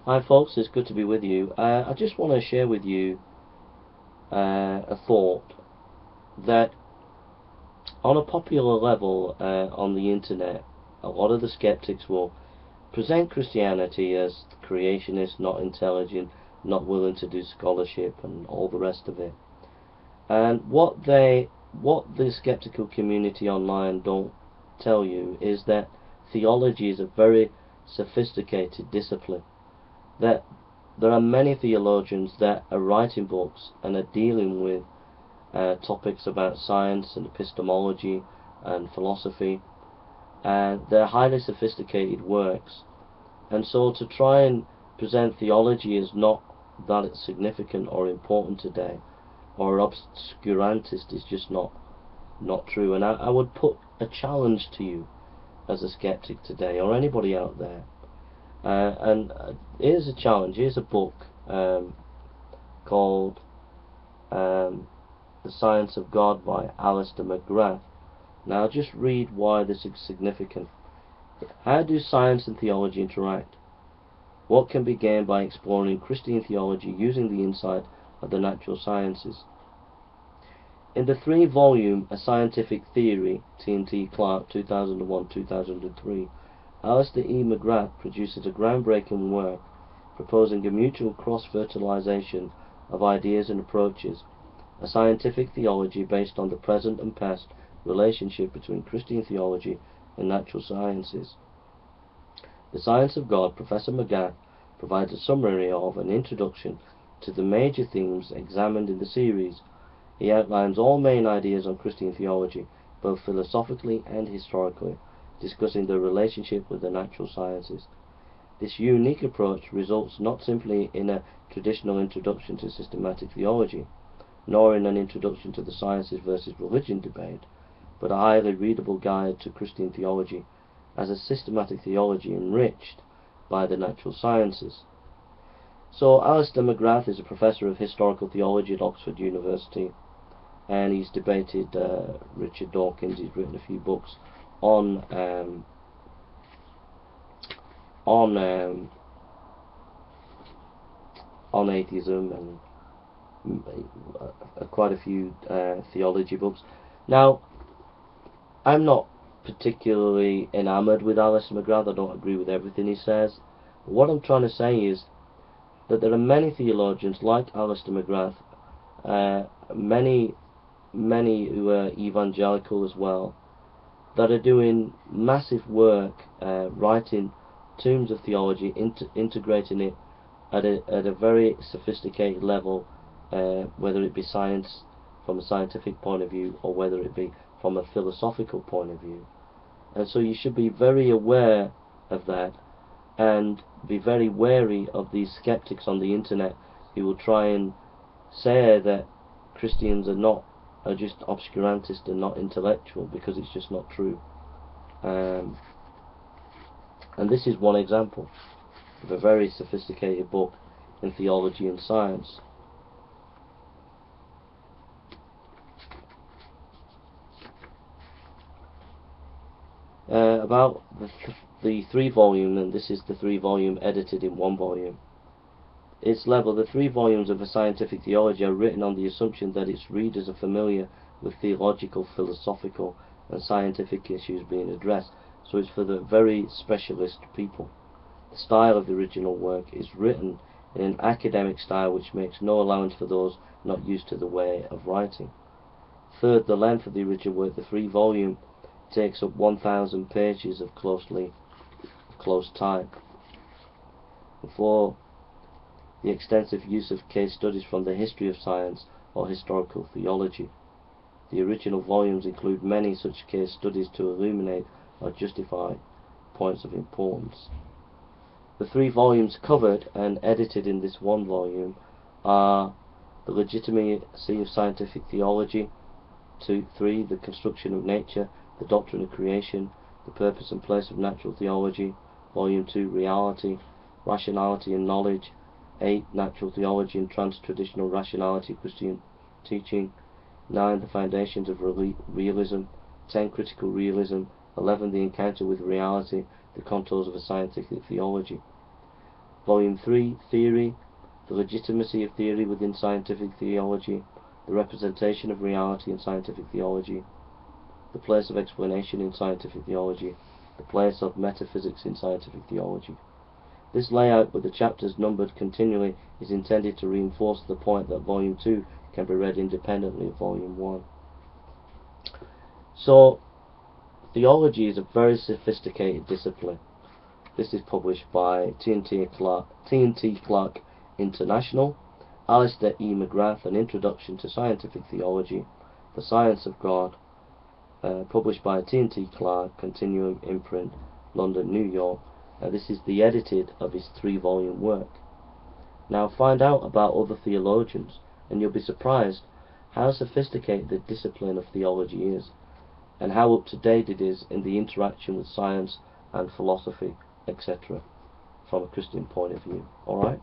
Hi folks, it's good to be with you. I just want to share with you a thought that on a popular level on the internet, a lot of the skeptics will present Christianity as creationist, not intelligent, not willing to do scholarship and all the rest of it. And what the skeptical community online don't tell you is that theology is a very sophisticated discipline, that there are many theologians that are writing books and are dealing with topics about science and epistemology and philosophy, and they're highly sophisticated works. And so to try and present theology as not that significant or important today, or obscurantist, is just not true. And I would put a challenge to you as a skeptic today, or anybody out there. And here's a challenge. Here's a book called The Science of God by Alister McGrath. Now I'll just read why this is significant. How do science and theology interact? What can be gained by exploring Christian theology using the insight of the natural sciences? In the 3-volume A Scientific Theory, T&T Clark, 2001-2003, Alister E. McGrath produces a groundbreaking work proposing a mutual cross-fertilization of ideas and approaches, a scientific theology based on the present and past relationship between Christian theology and natural sciences. The Science of God, Professor McGrath provides a summary of an introduction to the major themes examined in the series. He outlines all main ideas on Christian theology, both philosophically and historically, discussing the relationship with the natural sciences. This unique approach results not simply in a traditional introduction to systematic theology, nor in an introduction to the sciences versus religion debate, but a highly readable guide to Christian theology as a systematic theology enriched by the natural sciences. So Alister McGrath is a professor of historical theology at Oxford University, and he's debated Richard Dawkins. He's written a few books on atheism and quite a few theology books. Now, I'm not particularly enamored with Alister McGrath. I don't agree with everything he says. But what I'm trying to say is that there are many theologians like Alister McGrath, many who are evangelical as well, that are doing massive work, writing tomes of theology, integrating it at a very sophisticated level, whether it be science from a scientific point of view or whether it be from a philosophical point of view. And so you should be very aware of that and be very wary of these skeptics on the internet who will try and say that Christians are just obscurantist and not intellectual, because it's just not true. And this is one example of a very sophisticated book in theology and science. About the 3-volume, and this is the 3-volume edited in 1 volume. Its level, the 3 volumes of A Scientific Theology are written on the assumption that its readers are familiar with theological, philosophical and scientific issues being addressed, so it's for the very specialist people. The style of the original work is written in an academic style which makes no allowance for those not used to the way of writing. Third, the length of the original work, the 3-volume, takes up 1,000 pages of close type. Four, the extensive use of case studies from the history of science or historical theology. The original volumes include many such case studies to illuminate or justify points of importance. The 3 volumes covered and edited in this 1 volume are The Legitimacy of Scientific Theology, 3, The Construction of Nature, The Doctrine of Creation, The Purpose and Place of Natural Theology, Volume 2, Reality, Rationality and Knowledge, 8, Natural Theology and Trans-Traditional Rationality, Christian Teaching, 9, The Foundations of Realism, 10, Critical Realism, 11, The Encounter with Reality, The Contours of a Scientific Theology. Volume 3, Theory, the legitimacy of theory within scientific theology, the representation of reality in scientific theology, the place of explanation in scientific theology, the place of metaphysics in scientific theology. This layout with the chapters numbered continually is intended to reinforce the point that Volume 2 can be read independently of Volume 1. So, theology is a very sophisticated discipline. This is published by T&T Clark International, Alister E. McGrath, An Introduction to Scientific Theology, The Science of God, published by T&T Clark, Continuum Imprint, London, New York. This is the edited of his 3-volume work. Now find out about other theologians, and you'll be surprised how sophisticated the discipline of theology is, and how up to date it is in the interaction with science and philosophy, etc., from a Christian point of view. Alright?